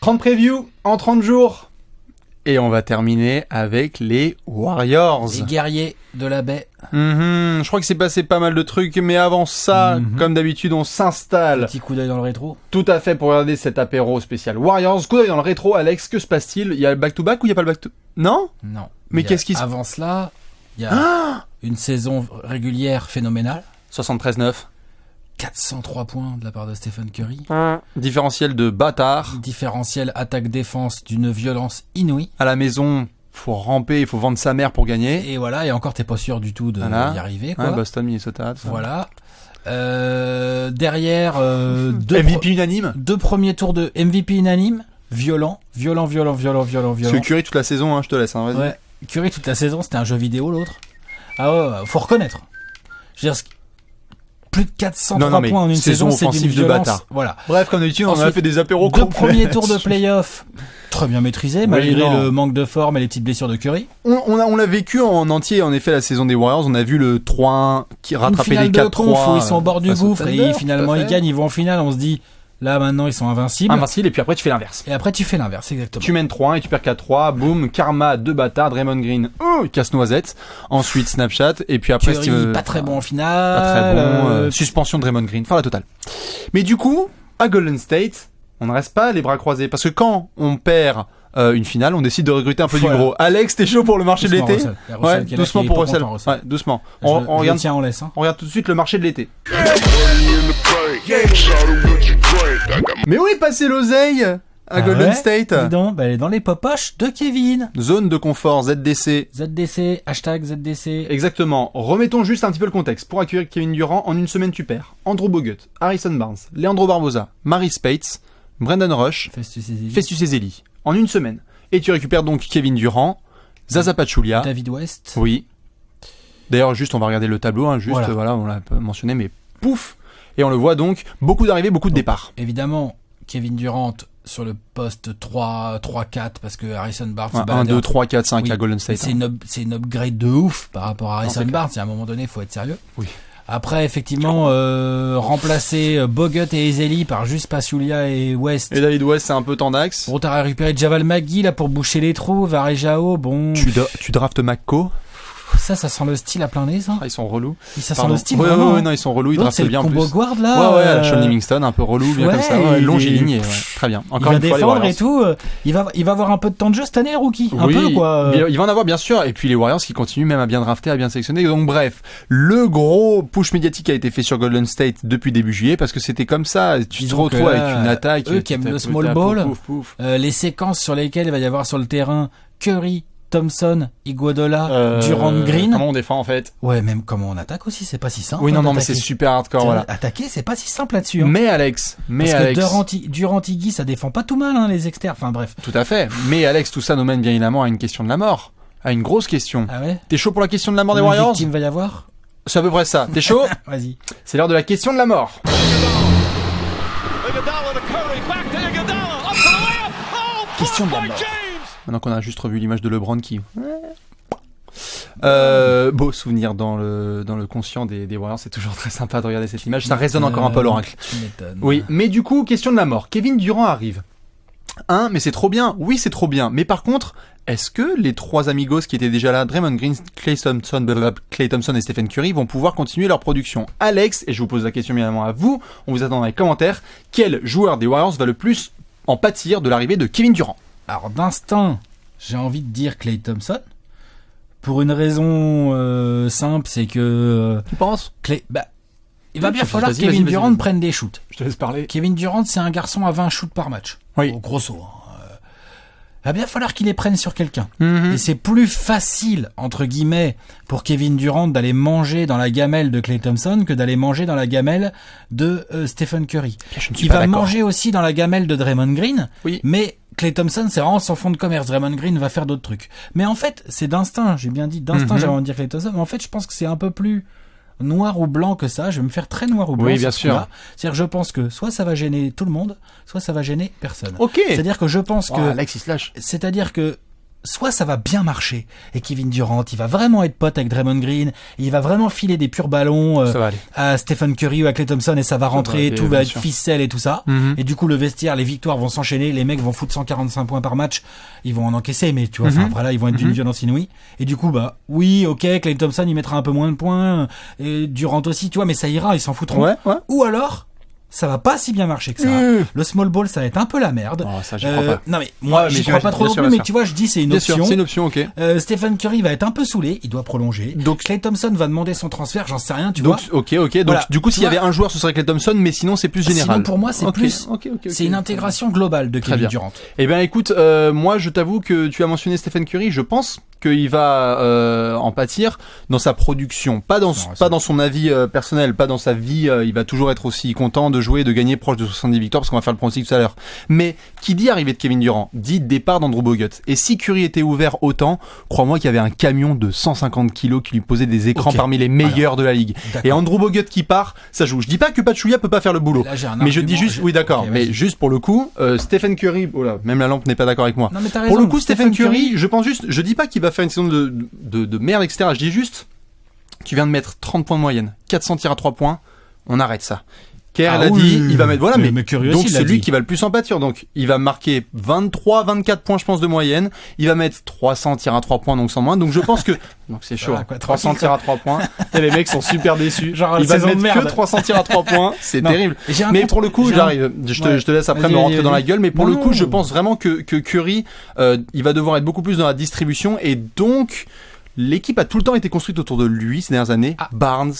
30 previews en 30 jours. Et on va terminer avec les Warriors. Les guerriers de la baie. Je crois que c'est passé pas mal de trucs, mais avant ça, comme d'habitude, on s'installe. Petit coup d'œil dans le rétro. Tout à fait, pour regarder cet apéro spécial Warriors. Coup d'œil dans le rétro, Alex, que se passe-t-il ? Il y a le back-to-back ou il n'y a pas le back-to... Non ? Non. Mais qu'est-ce qui se... Avant cela, il y a une saison régulière phénoménale. 73-9. 403 points de la part de Stephen Curry. Différentiel de bâtard. Différentiel attaque-défense d'une violence inouïe. À la maison, faut ramper, il faut vendre sa mère pour gagner. Et voilà, et encore t'es pas sûr du tout d'y arriver, quoi. Ouais, Boston, Minnesota, tout ça. Voilà. Derrière, MVP unanime. 2 premiers tours de MVP unanime. Violent. Parce que Curry toute la saison, je te laisse, vas-y. Ouais. Curry toute la saison, c'était un jeu vidéo l'autre. Ah ouais, faut reconnaître. Je veux dire, plus de 403 points en une saison, c'est d'une violence. De bâtard. Voilà. Bref, comme d'habitude, on a fait des apéros complets. 2 premiers tours de play-off, très bien maîtrisés, malgré le manque de forme et les petites blessures de Curry. On l'a vécu en entier, en effet, la saison des Warriors. On a vu le 3-1 qui rattrapait les 4-3. Où ils sont au bord du gouffre et finalement ils gagnent, ils vont en finale. On se dit, là maintenant ils sont invincibles. Et puis après tu fais l'inverse. Exactement. Tu mènes 3-1 et tu perds 4-3. Boum, karma de bâtard. Draymond Green, casse-noisette. Ensuite Snapchat. Et puis après Curry, pas très bon en finale. Pas très bon. Suspension de Draymond Green. Enfin la totale. Mais du coup, à Golden State, on ne reste pas les bras croisés. Parce que quand on perd une finale, on décide de recruter un peu du gros. Alex, t'es chaud pour le marché de l'été ? Ouais, doucement pour Russell. Ouais, doucement. On regarde tout de suite le marché de l'été. Mais où est passé l'oseille à Golden State ? Dis donc, elle est dans les popoches de Kevin. Zone de confort, ZDC. Hashtag ZDC. Exactement. Remettons juste un petit peu le contexte. Pour accueillir Kevin Durant, en une semaine tu perds Andrew Bogut, Harrison Barnes, Leandro Barbosa, Mari Spates, Brandon Rush, Festus Ezeli. En une semaine. Et tu récupères donc Kevin Durant, Zaza Pachulia, David West. Oui. D'ailleurs, juste on va regarder le tableau, voilà, on l'a mentionné, mais pouf. Et on le voit donc, beaucoup d'arrivées, beaucoup de départs. Évidemment, Kevin Durant sur le poste 3, 4, parce que Harrison Barnes... 1, 2, 3, 4, 5 à Golden State. C'est une upgrade de ouf par rapport à Harrison Barnes. À un moment donné, il faut être sérieux. Oui. Après, effectivement, remplacer Bogut et Ezeli par juste Pachulia et West. Et David West, c'est un peu tendax. Bon, t'as récupéré Javal McGee, là, pour boucher les trous, Varejao, bon... Tu draftes McCo. Ça sent le style à plein nez, ça. Ils sont relous. Ça sent le style, ouais, vraiment. Ouais, non, ils sont relous, ils draftent bien en plus. C'est le combo guard, là. Ouais, la Sean Livingston, un peu relou, bien comme ça. Ouais, longiligne, très bien. Encore une fois, il va défendre et tout. Il va avoir un peu de temps de jeu cette année, rookie. Un peu, quoi. Il va en avoir, bien sûr. Et puis les Warriors qui continuent même à bien drafter, à bien sélectionner. Donc, bref. Le gros push médiatique a été fait sur Golden State depuis début juillet parce que c'était comme ça. Tu te retrouves avec une attaque. Eux qui aiment le small ball. Les séquences sur lesquelles il va y avoir sur le terrain Curry, Thompson, Iguodala, Durant, Green. Comment on défend en fait ? Ouais, même comment on attaque aussi, c'est pas si simple. Oui, non, mais c'est super hardcore, voilà. Attaquer, c'est pas si simple là-dessus. Mais Alex. Parce que Durant, Iggy, ça défend pas tout mal, les externes. Enfin bref. Tout à fait. Mais Alex, tout ça nous mène bien évidemment à une question de la mort. À une grosse question. Ah ouais ? T'es chaud pour la question de la mort des Warriors ? Victime va y avoir ? C'est à peu près ça. T'es chaud ? Vas-y. C'est l'heure de la question de la mort. Question de la mort. Maintenant qu'on a juste revu l'image de LeBron qui... beau souvenir dans le conscient des Warriors, c'est toujours très sympa de regarder cette image, ça résonne encore un peu à l'oracle. Oui, mais du coup, question de la mort. Kevin Durant arrive. Mais c'est trop bien. Oui, c'est trop bien. Mais par contre, est-ce que les 3 amigos qui étaient déjà là, Draymond Green, Klay Thompson et Stephen Curry, vont pouvoir continuer leur production ? Alex, et je vous pose la question bien évidemment à vous, on vous attend dans les commentaires, quel joueur des Warriors va le plus en pâtir de l'arrivée de Kevin Durant ? Alors d'instinct, j'ai envie de dire Klay Thompson. Pour une raison simple, c'est que... Tu penses ? Il va bien falloir que Kevin Durant prenne des shoots. Je te laisse parler. Kevin Durant, c'est un garçon à 20 shoots par match. Oui. Au grosso. Il va bien falloir qu'il les prenne sur quelqu'un. Et c'est plus facile, entre guillemets, pour Kevin Durant d'aller manger dans la gamelle de Klay Thompson que d'aller manger dans la gamelle de Stephen Curry. Il va manger aussi dans la gamelle de Draymond Green. Oui. Mais Klay Thompson, c'est vraiment son fond de commerce. Draymond Green va faire d'autres trucs. Mais en fait, c'est d'instinct. J'ai bien dit d'instinct, j'avais envie de dire Klay Thompson. Mais en fait, je pense que c'est un peu plus noir ou blanc que ça. Je vais me faire très noir ou blanc. Oui, bien sûr. C'est-à-dire, je pense que soit ça va gêner tout le monde, soit ça va gêner personne. Ok. C'est-à-dire que je pense que... Alex, il se lâche. C'est-à-dire que soit ça va bien marcher et Kevin Durant, il va vraiment être pote avec Draymond Green, et il va vraiment filer des purs ballons à Stephen Curry ou à Klay Thompson et ça va rentrer, tout va être ficelle et tout ça. Et du coup le vestiaire, les victoires vont s'enchaîner, les mecs vont foutre 145 points par match, ils vont en encaisser, mais tu vois, enfin voilà, ils vont être d'une violence inouïe. Et du coup oui, ok, Klay Thompson il mettra un peu moins de points, et Durant aussi, tu vois, mais ça ira, ils s'en foutront. Ou alors ça va pas si bien marcher que ça. Le small ball, ça va être un peu la merde. Oh, ça, j'y crois pas. Non, mais moi, j'y crois pas trop non plus, mais tu vois, je dis, c'est une option. C'est une option, ok. Stephen Curry va être un peu saoulé, il doit prolonger. Donc, Klay Thompson va demander son transfert, j'en sais rien, tu vois. Ok. Donc, voilà. Du coup, s'il y avait un joueur, ce serait Klay Thompson, mais sinon, c'est plus général. Sinon, pour moi, c'est plus, c'est une intégration globale de Kevin Durant. Eh ben, écoute, moi, je t'avoue que tu as mentionné Stephen Curry, je pense qu'il va en pâtir dans sa production, pas dans son avis personnel, pas dans sa vie. Il va toujours être aussi content de jouer, de gagner proche de 70 victoires, parce qu'on va faire le pronostic tout à l'heure. Mais qui dit arrivée de Kevin Durant dit départ d'Andrew Bogut. Et si Curry était ouvert autant, crois-moi qu'il y avait un camion de 150 kilos qui lui posait des écrans parmi les meilleurs de la ligue. D'accord. Et Andrew Bogut qui part, ça joue. Je dis pas que Pachulia peut pas faire le boulot, mais je dis juste, oui d'accord, mais juste pour le coup, Stephen Curry, oh là, même la lampe n'est pas d'accord avec moi. Non, mais t'as pour raison, le coup, Stephen Curry, je dis pas qu'il va faire une saison de merde, etc. Je dis juste, tu viens de mettre 30 points de moyenne, 400 tirs à 3 points, on arrête ça. Kerr l'a dit, il va mettre, voilà, mais donc c'est lui qui va le plus en pâtir. Donc, il va marquer 23, 24 points, je pense, de moyenne. Il va mettre 300 tirs à 3 points, donc sans moins. Donc, je pense que, donc c'est chaud. 300 tirs à 3 points. Et les mecs sont super déçus. Genre, il va mettre que 300 tirs à 3 points. C'est terrible. Mais pour le coup, j'arrive. Je te laisse après me rentrer dans la gueule. Mais pour le coup, je pense vraiment que Curry, il va devoir être beaucoup plus dans la distribution. Et donc, l'équipe a tout le temps été construite autour de lui ces dernières années. Barnes.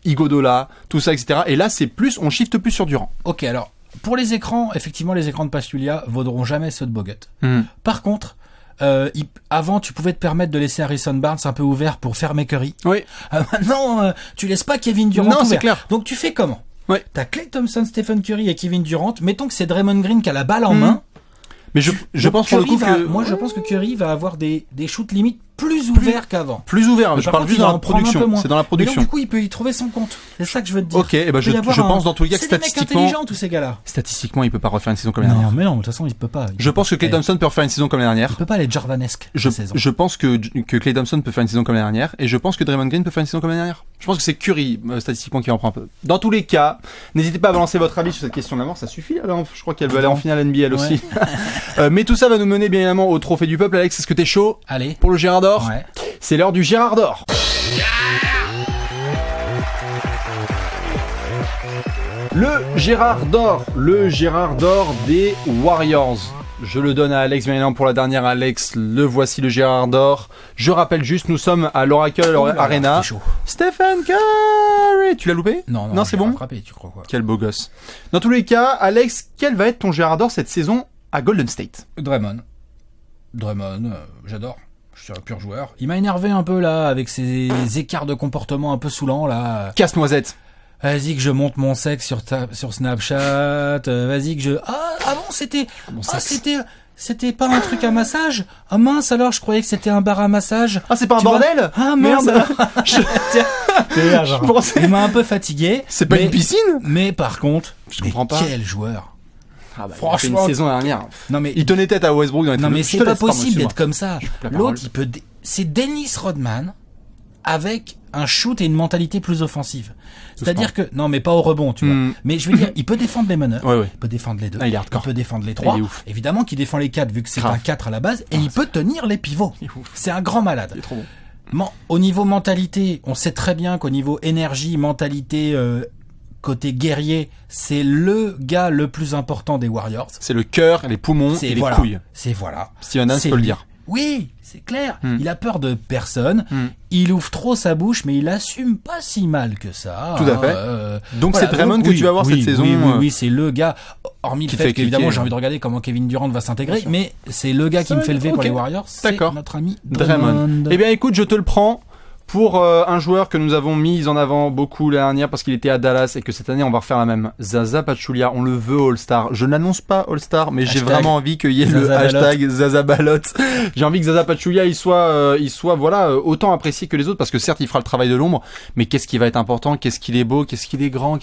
Iguodala, tout ça, etc. Et là, c'est plus, on shift plus sur Durant. Ok, alors, pour les écrans, effectivement, les écrans de Pachulia vaudront jamais ceux de Bogut. Par contre, avant, tu pouvais te permettre de laisser Harrison Barnes un peu ouvert pour fermer Curry. Oui. Maintenant, tu laisses pas Kevin Durant ouvert. Non, c'est clair. Donc, tu fais comment? T'as Klay Thompson, Stephen Curry et Kevin Durant. Mettons que c'est Draymond Green qui a la balle en main. Mais je pense pour le coup que... Moi, je pense que Curry va avoir des shoots limites plus ouverts qu'avant. Plus ouverts, je parle juste dans la production. C'est dans la production. Mais donc, du coup, il peut y trouver son compte. C'est ça que je veux te dire. Ok, et ben je pense dans tous les cas que statistiquement... C'est des mecs intelligents, tous ces gars-là. Statistiquement, il peut pas refaire une saison comme l'année dernière. Non, mais non, de toute façon, il peut pas. Je pense que Klay Thompson peut refaire une saison comme l'année dernière. Il peut pas aller Jordanesque. Je pense que Klay Thompson peut faire une saison comme l'année dernière, et je pense que Draymond Green peut faire une saison comme l'année dernière. Je pense que c'est Curry, statistiquement, qui en prend un peu. Dans tous les cas, n'hésitez pas à balancer votre avis sur cette question de la mort, ça suffit. Alors, je crois qu'elle veut aller en finale NBA, elle aussi. Mais tout ça va nous mener bien évidemment au trophée du peuple. Alex, est-ce que t'es chaud? Allez. Pour le Gérard d'Or? Ouais. C'est l'heure du Gérard d'Or. Le Gérard d'Or des Warriors. Je le donne à Alex, bien évidemment, pour la dernière. Alex, le voici, le Gérard d'Or. Je rappelle juste, nous sommes à l'Oracle Arena. Stephen Curry. Tu l'as loupé? Non, c'est bon. Frappé, tu crois quoi? Quel beau gosse. Dans tous les cas, Alex, quel va être ton Gérard d'Or cette saison à Golden State? Draymond, j'adore. Je suis un pur joueur. Il m'a énervé un peu là avec ses écarts de comportement un peu saoulants là. Casse-noisette. Vas-y que je monte mon sexe sur Snapchat. Vas-y que je. Ah bon, c'était pas un truc à massage? Ah mince, alors je croyais que c'était un bar à massage. Ah, c'est pas un bordel? Ah mince. Il m'a un peu fatigué. C'est pas une piscine? Mais par contre, je comprends pas. Quel joueur. Franchement, il a fait une saison dernière. Non mais il tenait tête à Westbrook dans les Non mais c'est pas possible d'être comme ça. L'autre, c'est Dennis Rodman avec un shoot et une mentalité plus offensive. C'est-à-dire que non mais pas au rebond, tu vois. Mais je veux dire, il peut défendre les meneurs, il peut défendre les deux, il peut défendre les trois. Évidemment qu'il défend les 4 vu que c'est un 4 à la base et il peut tenir les pivots. C'est un grand malade. Il est trop bon. Au niveau mentalité, on sait très bien qu'au niveau énergie, mentalité, côté guerrier, c'est le gars le plus important des Warriors. C'est le cœur, les poumons et les couilles. Steven Adams peut le dire. Oui, c'est clair. Il a peur de personne. Il ouvre trop sa bouche, mais il assume pas si mal que ça. Tout à fait. Donc c'est Draymond que tu vas voir cette saison. Oui, c'est le gars. Hormis le fait qu'évidemment j'ai envie de regarder comment Kevin Durant va s'intégrer, mais c'est le gars qui me fait lever pour les Warriors. C'est notre ami Draymond. Eh bien, écoute, je te le prends Pour un joueur que nous avons mis en avant beaucoup l'année dernière parce qu'il était à Dallas et que cette année on va refaire la même, Zaza Pachulia, on le veut All-Star. Je n'annonce pas All-Star, mais j'ai vraiment envie qu'il y ait le hashtag Zaza Balot. J'ai envie que Zaza Pachulia il soit voilà autant apprécié que les autres parce que certes il fera le travail de l'ombre, mais qu'est-ce qui va être important, qu'est-ce qu'il est beau, qu'est-ce qu'il est grand,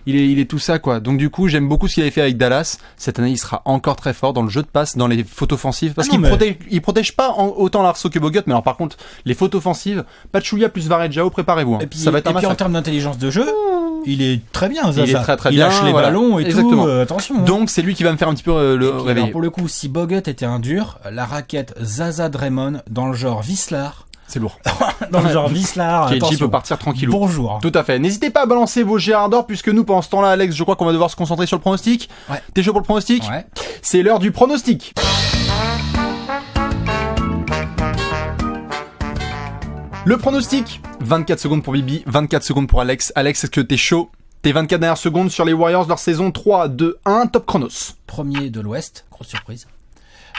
il est tout ça quoi. Donc du coup j'aime beaucoup ce qu'il avait fait avec Dallas. Cette année il sera encore très fort dans le jeu de passe, dans les fautes offensives parce qu'il protège pas autant Larso que Bogut, mais alors par contre les fautes offensives, Pachulia plus Varejao, préparez-vous. Hein. Puis, ça va être un massacre. En termes d'intelligence de jeu, il est très bien, Zaza. Il est très il bien. Lâche les ballons et exactement. Tout. Attention. Donc c'est lui qui va me faire un petit peu le réveiller. Alors, pour le coup, si Bogut était un dur, la raquette Zaza Draymond dans le genre Wislar. C'est lourd. Dans le genre Wislar. KG peut partir tranquillou. Bonjour. Tout à fait. N'hésitez pas à balancer vos Gérard d'or puisque nous pendant ce temps-là, Alex, je crois qu'on va devoir se concentrer sur le pronostic. Ouais. T'es chaud pour le pronostic? Ouais. C'est l'heure du pronostic. Le pronostic, 24 secondes pour Bibi, 24 secondes pour Alex. Alex, est-ce que t'es chaud? Tes 24 dernières secondes sur les Warriors, leur saison 3, 2, 1, top chronos. Premier de l'Ouest, grosse surprise.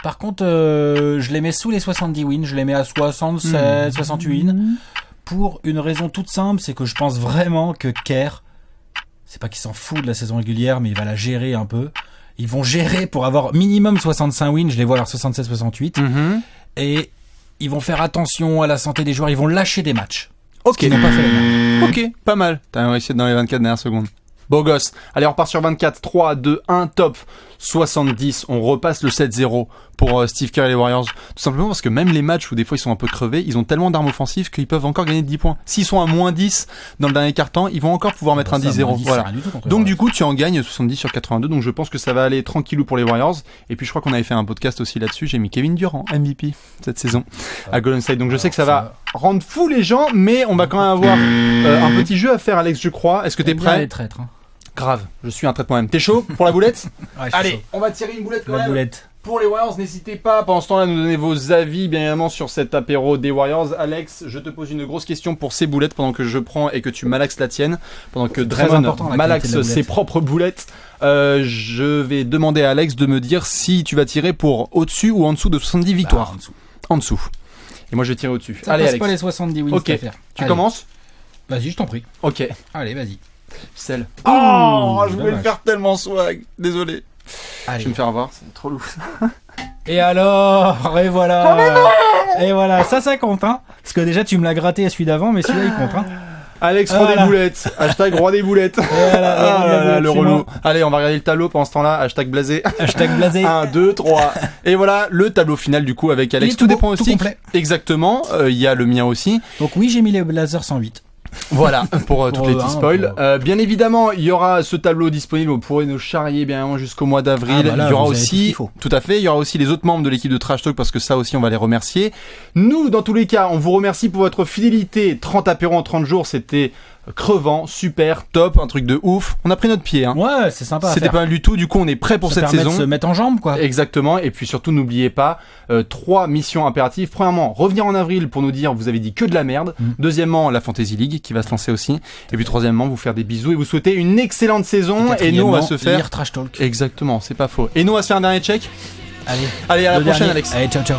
Par contre, je les mets sous les 70 wins, je les mets à 67, 68 wins. Pour une raison toute simple, c'est que je pense vraiment que Kerr, c'est pas qu'il s'en fout de la saison régulière, mais il va la gérer un peu. Ils vont gérer pour avoir minimum 65 wins, je les vois à leur 67-68. Et ils vont faire attention à la santé des joueurs, ils vont lâcher des matchs. Ok. Ils n'ont pas fait les mêmes. Ok, pas mal. T'as réussi dans les 24 dernières secondes. Beau gosse. Allez, on repart sur 24, 3, 2, 1, top. 70. On repasse le 7-0 pour Steve Kerr et les Warriors. Tout simplement parce que même les matchs où des fois ils sont un peu crevés, ils ont tellement d'armes offensives qu'ils peuvent encore gagner de 10 points. S'ils sont à moins 10 dans le dernier quart-temps, ils vont encore pouvoir mettre un 10-0. Voilà. Donc du coup, tu en gagnes 70 sur 82. Donc je pense que ça va aller tranquillou pour les Warriors. Et puis je crois qu'on avait fait un podcast aussi là-dessus. J'ai mis Kevin Durant, MVP, cette saison, à Golden State. Donc je sais que ça va rendre fou les gens, mais on va quand même avoir un petit jeu à faire, Alex, je crois. Est-ce que t'es prêt? Les traîtres, hein. Grave, je suis un traître moi-même. T'es chaud pour la boulette? Ouais, allez, chaud. on va tirer une boulette quand La même. boulette. Pour les Warriors, n'hésitez pas pendant ce temps-là à nous donner vos avis bien évidemment sur cet apéro des Warriors. Alex, je te pose une grosse question pour ces boulettes pendant que je prends et que tu malaxes la tienne, pendant que Draymond malaxe ses propres boulettes. Je vais demander à Alex de me dire si tu vas tirer pour au-dessus ou en dessous de 70 victoires. En dessous. Et moi je vais tirer au-dessus. Ça allez passe Alex. Pas les 70 wins. Ok. Tu commences? Vas-y, je t'en prie. Ok. Allez, vas-y. Celle. Oh, je voulais le dommage. faire tellement swag. Désolé. Allez. Je vais me faire avoir, c'est trop lourd. Et alors, et voilà. Et voilà, ça compte, hein. Parce que déjà, tu me l'as gratté à celui d'avant, mais celui-là, il compte, hein. Alex, roi des boulettes. Hashtag roi des boulettes. Voilà, le relou. Allez, on va regarder le tableau pendant ce temps-là. Hashtag blasé. Hashtag blasé. 1, 2, 3. Et voilà, le tableau final du coup avec Alex. Tout des pronostics. tout complet. Exactement. Il y a le mien aussi. Donc oui, j'ai mis les Blazers 108. Voilà, pour toutes les petits spoils. pour- Bien évidemment, il y aura ce tableau disponible. Vous pourrez nous charrier bien évidemment jusqu'au mois d'avril. Ah bah là, il y aura vous avez tout ce aussi, qu'il faut. tout à fait, il y aura aussi les autres membres de l'équipe de Trash Talk parce que ça aussi, on va les remercier. Nous, dans tous les cas, on vous remercie pour votre fidélité. 30 apéros en 30 jours, c'était crevant, super, top, un truc de ouf. On a pris notre pied, hein. Ouais, c'est sympa. C'était pas mal du tout. Du coup, on est prêt pour cette saison. De se mettre en jambe, quoi. Exactement. Et puis surtout, n'oubliez pas 3 missions impératives. Premièrement, revenir en avril pour nous dire vous avez dit que de la merde. Deuxièmement, la Fantasy League qui va se lancer aussi. Et puis troisièmement, vous faire des bisous et vous souhaiter une excellente saison. Et nous, on va se faire lire Trash Talk. Exactement, c'est pas faux. Et nous, on va se faire un dernier check. Allez, Allez, à la le prochaine, dernier. Alex. Allez, ciao, ciao.